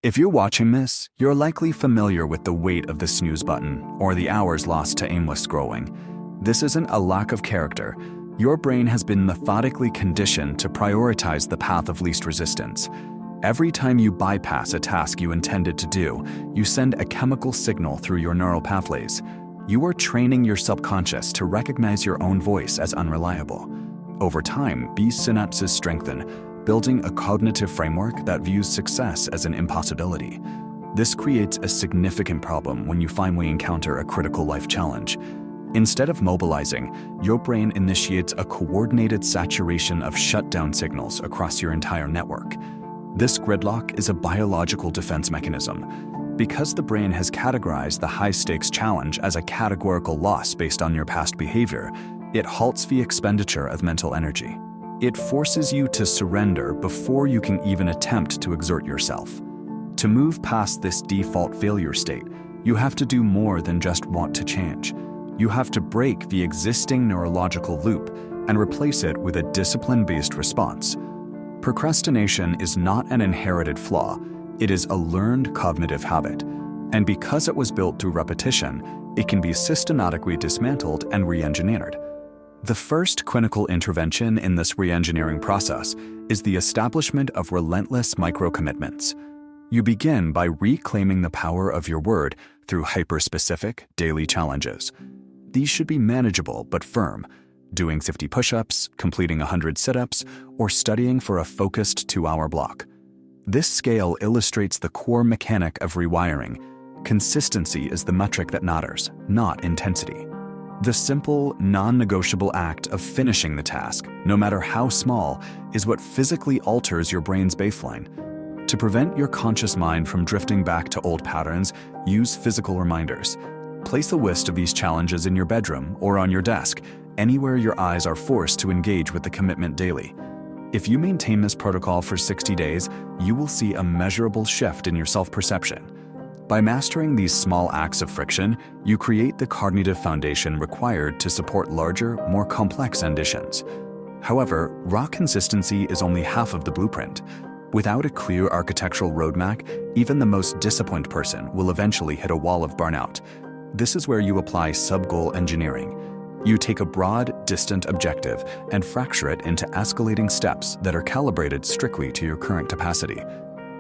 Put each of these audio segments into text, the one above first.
If you're watching this, you're likely familiar with the weight of the snooze button or the hours lost to aimless scrolling. This isn't a lack of character. Your brain has been methodically conditioned to prioritize the path of least resistance. Every time you bypass a task you intended to do, you send a chemical signal through your neural pathways. You are training your subconscious to recognize your own voice as unreliable. Over time, these synapses strengthen, building a cognitive framework that views success as an impossibility. This creates a significant problem when you finally encounter a critical life challenge. Instead of mobilizing, your brain initiates a coordinated saturation of shutdown signals across your entire network. This gridlock is a biological defense mechanism. Because the brain has categorized the high-stakes challenge as a categorical loss based on your past behavior, it halts the expenditure of mental energy. It forces you to surrender before you can even attempt to exert yourself. To move past this default failure state, you have to do more than just want to change. You have to break the existing neurological loop and replace it with a discipline-based response. Procrastination is not an inherited flaw, it is a learned cognitive habit. And because it was built through repetition, it can be systematically dismantled and re-engineered. The first clinical intervention in this re-engineering process is the establishment of relentless micro-commitments. You begin by reclaiming the power of your word through hyper-specific daily challenges. These should be manageable but firm, doing 50 push-ups, completing 100 sit-ups, or studying for a focused 2-hour block. This scale illustrates the core mechanic of rewiring. Consistency is the metric that matters, not intensity. The simple, non-negotiable act of finishing the task, no matter how small, is what physically alters your brain's baseline. To prevent your conscious mind from drifting back to old patterns, use physical reminders. Place a list of these challenges in your bedroom or on your desk, anywhere your eyes are forced to engage with the commitment daily. If you maintain this protocol for 60 days, you will see a measurable shift in your self-perception. By mastering these small acts of friction, you create the cognitive foundation required to support larger, more complex ambitions. However, raw consistency is only half of the blueprint. Without a clear architectural roadmap, even the most disciplined person will eventually hit a wall of burnout. This is where you apply sub-goal engineering. You take a broad, distant objective and fracture it into escalating steps that are calibrated strictly to your current capacity.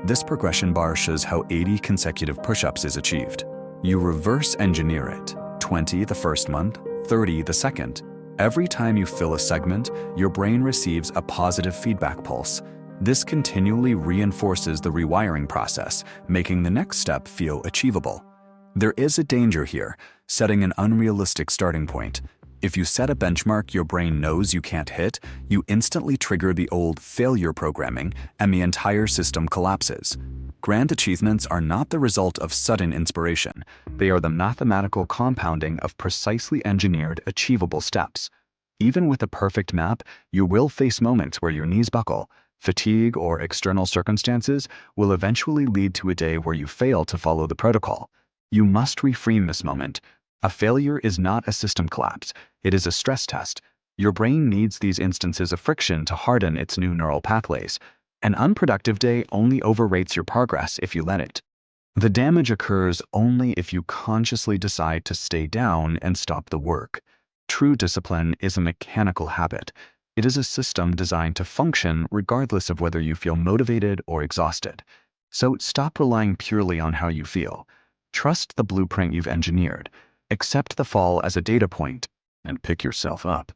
This progression bar shows how 80 consecutive push-ups is achieved. You reverse engineer it, 20 the first month, 30 the second. Every time you fill a segment, your brain receives a positive feedback pulse. This continually reinforces the rewiring process, making the next step feel achievable. There is a danger here, setting an unrealistic starting point. If you set a benchmark your brain knows you can't hit, you instantly trigger the old failure programming and the entire system collapses. Grand achievements are not the result of sudden inspiration. They are the mathematical compounding of precisely engineered, achievable steps. Even with a perfect map, you will face moments where your knees buckle. Fatigue or external circumstances will eventually lead to a day where you fail to follow the protocol. You must reframe this moment. A failure is not a system collapse, it is a stress test. Your brain needs these instances of friction to harden its new neural pathways. An unproductive day only overrates your progress if you let it. The damage occurs only if you consciously decide to stay down and stop the work. True discipline is a mechanical habit. It is a system designed to function regardless of whether you feel motivated or exhausted. So stop relying purely on how you feel. Trust the blueprint you've engineered. Accept the fall as a data point and pick yourself up.